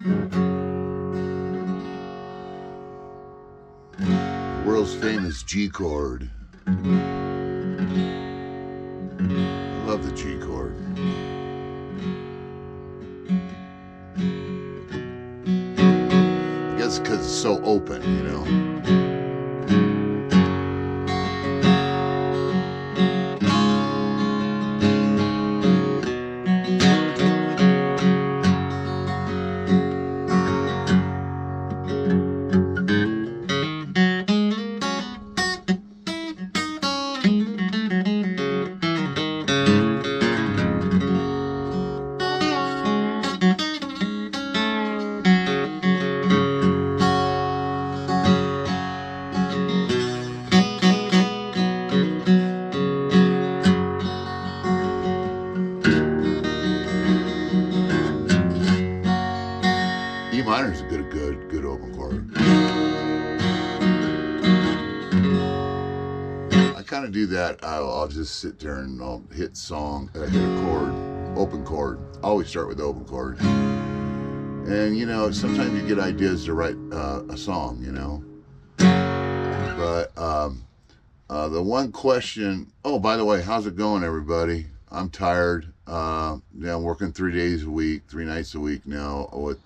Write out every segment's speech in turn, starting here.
The world's famous G chord. I love the G chord. I guess because it's so open, you know. E minor is a good open chord. I kind of do that. I'll just sit there and I'll hit a chord, open chord. I always start with the open chord. And you know, sometimes you get ideas to write a song, you know. But the one question. Oh, by the way, how's it going, everybody? I'm tired. Yeah, I'm working 3 days a week, 3 nights a week now. With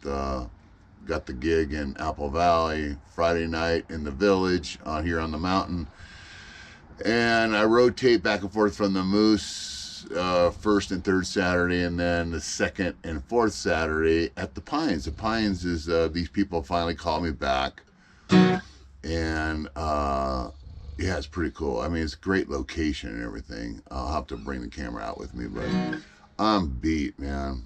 got the gig in Apple Valley, Friday night in the Village here on the mountain, and I rotate back and forth from the Moose first and third Saturday, and then the second and fourth Saturday at the Pines. The Pines is these people finally called me back, and yeah, it's pretty cool. I mean, it's a great location and everything. I'll have to bring the camera out with me, but I'm beat, man.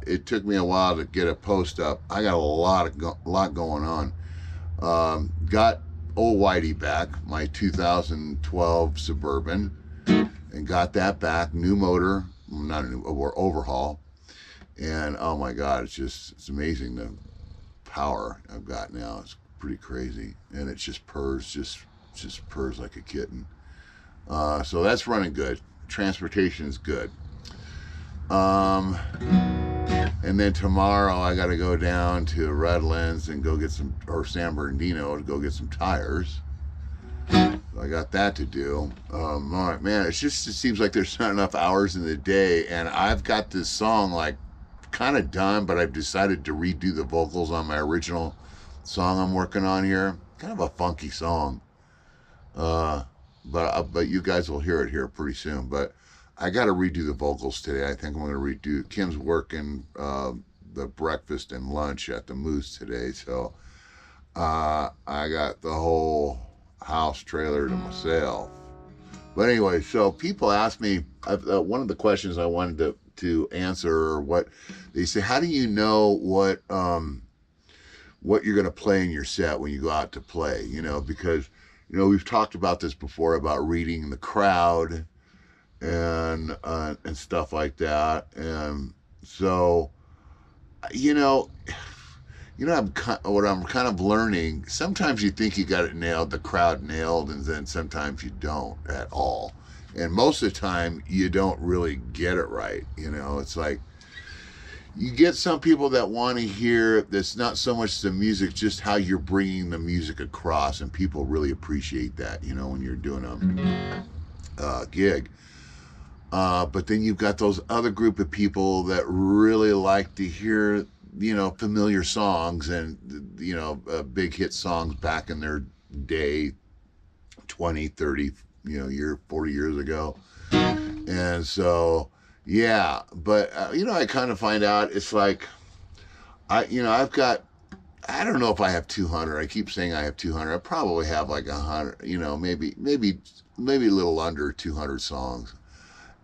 It took me a while to get a post up. I got a lot going on. Got old Whitey back, my 2012 Suburban, and got that back. New motor, not a new, or overhaul. And oh my God, it's amazing the power I've got now. It's pretty crazy, and it just purrs, just purrs like a kitten. So that's running good. Transportation is good. And then tomorrow I got to go down to Redlands and go get or San Bernardino to go get some tires. So I got that to do. Man, it seems like there's not enough hours in the day, and I've got this song like kind of done, but I've decided to redo the vocals on my original song I'm working on here. Kind of a funky song. But you guys will hear it here pretty soon. But I got to redo the vocals today. I think I'm going to redo. Kim's working the breakfast and lunch at the Moose today, so I got the whole house trailer to myself. But anyway, so people ask me, one of the questions I wanted to answer, or what they say, how do you know what you're going to play in your set when you go out to play? You know, because we've talked about this before about reading the crowd and stuff like that, and so what I'm kind of learning. Sometimes you think you got it nailed, the crowd nailed, and then sometimes you don't at all. And most of the time you don't really get it right. It's like you get some people that want to hear that's not so much the music, just how you're bringing the music across, and people really appreciate that. When you're doing a gig. But then you've got those other group of people that really like to hear, familiar songs and, big hit songs back in their day, 20, 30, 40 years ago. And so, yeah, but, I kind of find out it's like, I've got, I don't know if I have 200. I keep saying I have 200. I probably have like 100, maybe a little under 200 songs.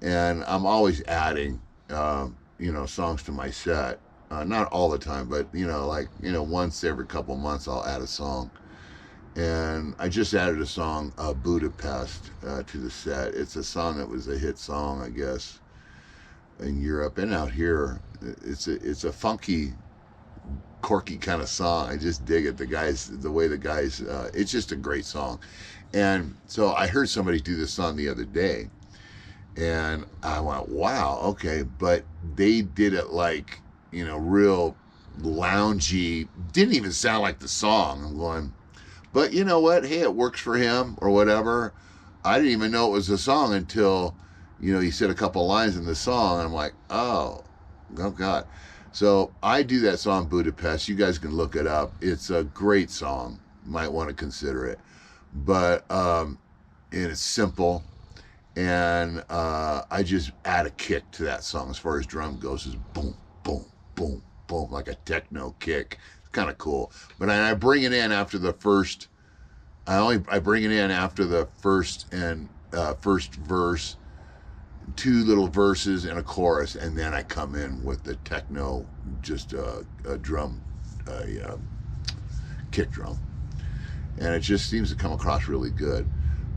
And I'm always adding, songs to my set. Not all the time, but, once every couple months I'll add a song. And I just added a song, Budapest, to the set. It's a song that was a hit song, I guess, in Europe and out here. It's a funky, quirky kind of song. I just dig it. The way the guys, it's just a great song. And so I heard somebody do this song the other day. And I went, wow, okay. But they did it like, real loungy, didn't even sound like the song. I'm going, but you know what? Hey, it works for him or whatever. I didn't even know it was a song until, he said a couple lines in the song. And I'm like, oh God. So I do that song, Budapest. You guys can look it up. It's a great song. Might want to consider it. But, and it's simple. And I just add a kick to that song as far as drum goes. Is boom, boom, boom, boom, like a techno kick. It's kind of cool. But I bring it in after the first. I bring it in after the first verse, 2 little verses and a chorus, and then I come in with the techno, just a drum, kick drum, and it just seems to come across really good.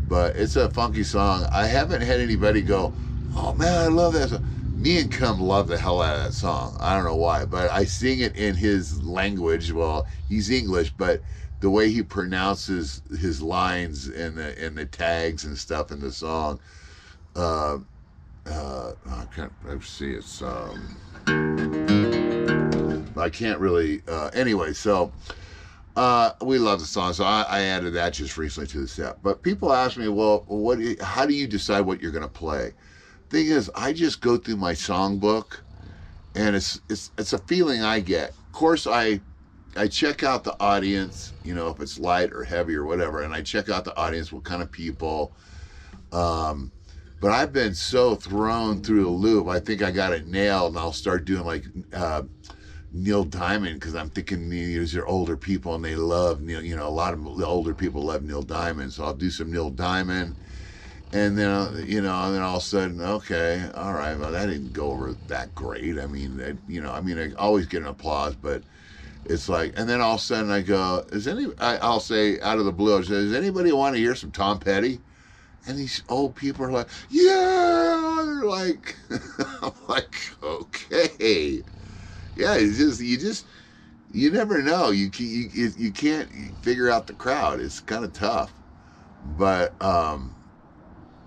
But it's a funky song. I haven't had anybody go, oh man, I love that song. Me and Cum love the hell out of that song. I don't know why, but I sing it in his language. Well, he's English, but the way he pronounces his lines and the tags and stuff in the song, I can't see it's I can't really anyway, so we love the song, so I added that just recently to the set. But people ask me, well, how do you decide what you're going to play? Thing is, I just go through my songbook, and it's a feeling I get. Of course, I check out the audience, if it's light or heavy or whatever, and I check out the audience, what kind of people. But I've been so thrown through the loop. I think I got it nailed, and I'll start doing like Neil Diamond, because I'm thinking these are older people and they love Neil. A lot of the older people love Neil Diamond, so I'll do some Neil Diamond. And then, and then all of a sudden, okay, all right, well, that didn't go over that great. I mean, I always get an applause, but it's like, and then all of a sudden I go, I'll say out of the blue, does anybody want to hear some Tom Petty? And these old people are like, yeah, they're like, I'm like, okay. Yeah, you never know. You can't figure out the crowd. It's kind of tough. But,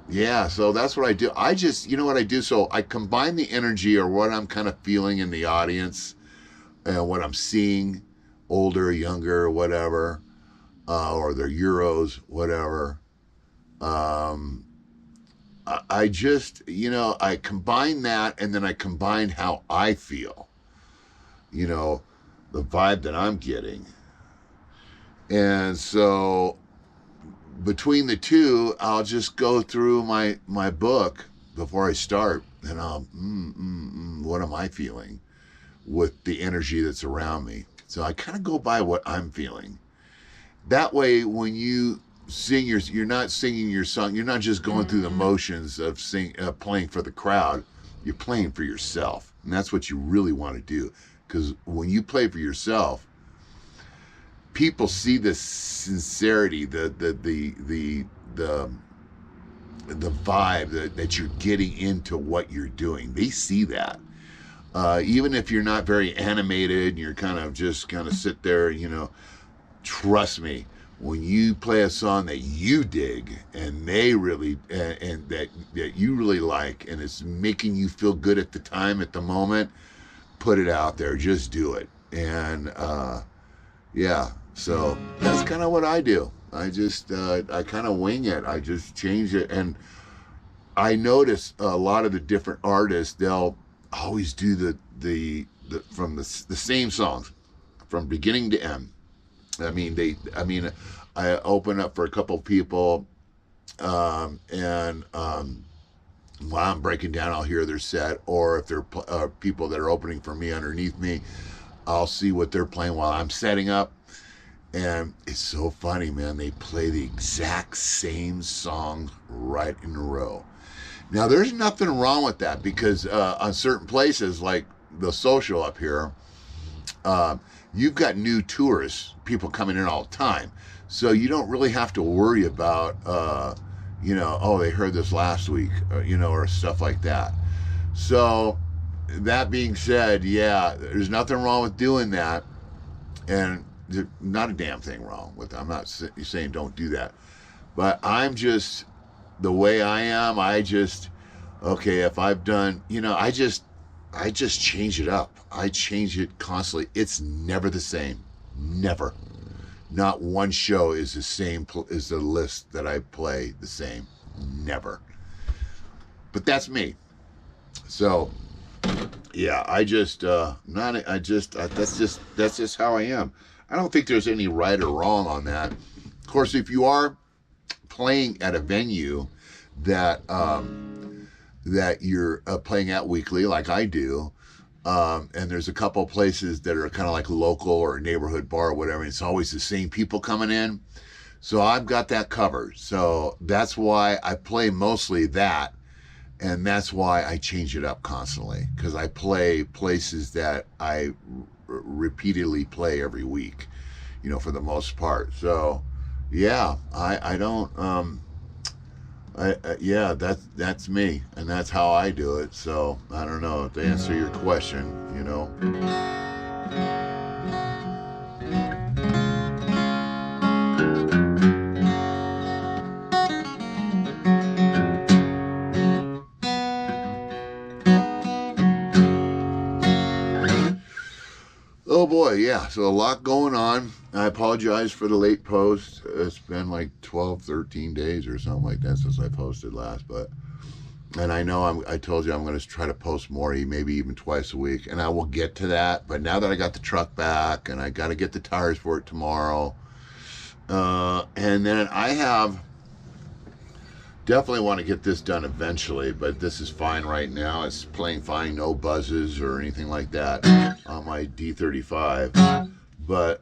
yeah, so that's what I do. I just, what I do? So I combine the energy or what I'm kind of feeling in the audience and what I'm seeing, older, younger, whatever, or their Euros, whatever. I just, I combine that, and then I combine how I feel, the vibe that I'm getting. And so between the two, I'll just go through my book before I start, and I'll, what am I feeling with the energy that's around me? So I kind of go by what I'm feeling. That way, when you sing you're not singing your song, you're not just going through the motions of playing for the crowd. You're playing for yourself, and that's what you really want to do. Because when you play for yourself, people see the sincerity, the vibe that you're getting into what you're doing. They see that. Even if you're not very animated and you're kind of sit there, trust me, when you play a song that you dig and they really, and that you really like, and it's making you feel good at the moment, put it out there, just do it. And, yeah, so that's kind of what I do. I just, I kind of wing it. I just change it. And I notice a lot of the different artists, they'll always do the same songs from beginning to end. I open up for a couple people, and while I'm breaking down, I'll hear their set, or if they're people that are opening for me underneath me, I'll see what they're playing while I'm setting up. And it's so funny, man. They play the exact same song right in a row. Now, there's nothing wrong with that, because on certain places, like the Social up here, you've got new tourists, people coming in all the time. So you don't really have to worry about, they heard this last week, or stuff like that. So that being said, yeah, there's nothing wrong with doing that. And there's not a damn thing wrong with it. I'm not saying don't do that. But I'm just, the way I am, okay, if I've done, I just change it up. I change it constantly. It's never the same. Never. Not one show is the same as the list that I play the same. Never. But that's me. So, yeah, that's just how I am. I don't think there's any right or wrong on that. Of course, if you are playing at a venue that that you're playing at weekly, like I do, and there's a couple of places that are kind of like local or neighborhood bar or whatever, and it's always the same people coming in. So I've got that covered. So that's why I play mostly that, and that's why I change it up constantly, because I play places that I repeatedly play every week, for the most part. So yeah, I don't yeah, that's me, and that's how I do it. So I don't know, to answer your question, Oh boy, yeah. So a lot going on. I apologize for the late post. It's been like 12, 13 days or something like that since I posted last. And I know I told you I'm going to try to post more, maybe even twice a week. And I will get to that. But now that I got the truck back and I got to get the tires for it tomorrow. And then I have definitely want to get this done eventually, but this is fine right now. It's playing fine, no buzzes or anything like that on my D35. But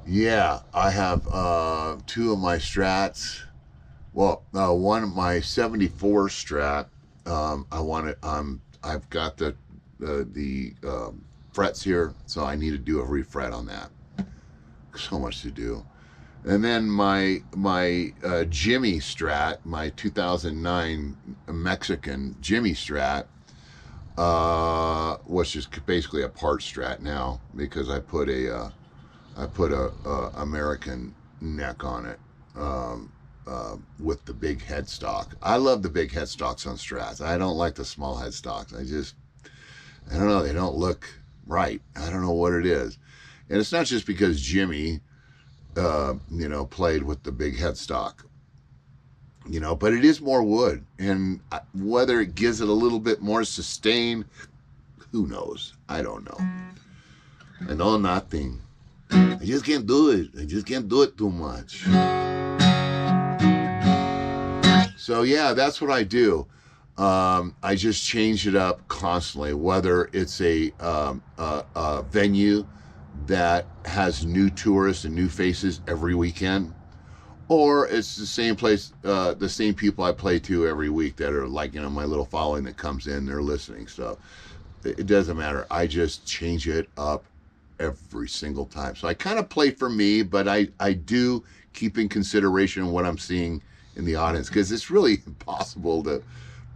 yeah, I have two of my Strats. Well, one of my 74 Strat. I've got the frets here, so I need to do a refret on that. So much to do. And then my Jimmy Strat, my 2009 Mexican Jimmy Strat, which is basically a part Strat now, because I put a American neck on it. With the big headstock. I love the big headstocks on Strats. I don't like the small headstocks. I don't know, they don't look right. I don't know what it is. And it's not just because Jimmy, played with the big headstock, but it is more wood. And whether it gives it a little bit more sustain, who knows? I don't know. I know nothing. I just can't do it. I just can't do it too much. So yeah, that's what I do. I just change it up constantly, whether it's a venue that has new tourists and new faces every weekend, or it's the same place, the same people I play to every week that are like, my little following that comes in, they're listening. So it doesn't matter. I just change it up every single time. So I kind of play for me, but I do keep in consideration what I'm seeing in the audience, because it's really impossible to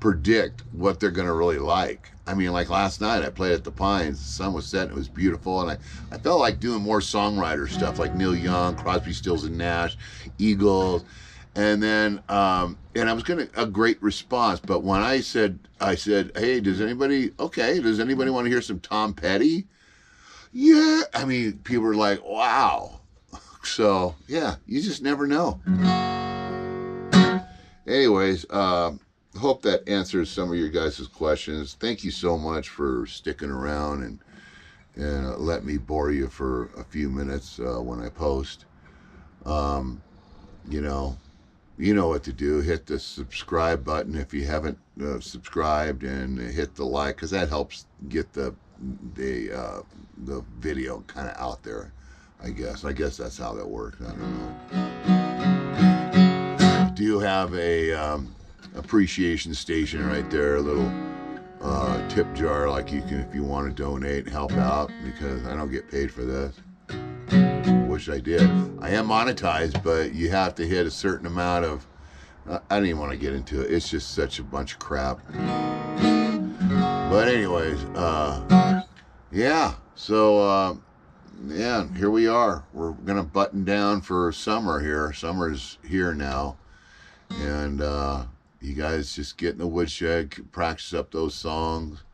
predict what they're going to really like. I mean, like last night I played at the Pines, the sun was setting, it was beautiful, and I felt like doing more songwriter stuff like Neil Young, Crosby, Stills and Nash, Eagles, and then and I was getting a great response. But when I said, hey, does anybody want to hear some Tom Petty? Yeah, I mean, people were like, wow. So yeah, you just never know. Anyways, hope that answers some of your guys' questions. Thank you so much for sticking around and let me bore you for a few minutes when I post. You know what to do. Hit the subscribe button if you haven't subscribed, and hit the like, because that helps get the video kind of out there. I guess that's how that works. I don't know. Do you have a appreciation station right there, a little tip jar, like you can, if you want to donate and help out, because I don't get paid for this. Wish I did. I am monetized, but you have to hit a certain amount of I don't even want to get into it. It's just such a bunch of crap. But anyways, yeah, So, yeah, here we are. We're going to button down for summer here. Summer's here now. And you guys just get in the woodshed, practice up those songs,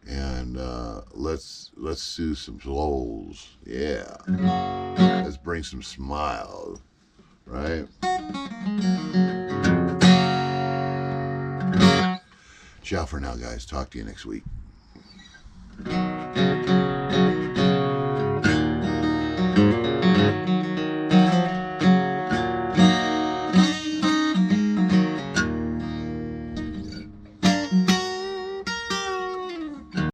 and let's do some souls. Yeah. Let's bring some smiles, right? Ciao for now, guys. Talk to you next week.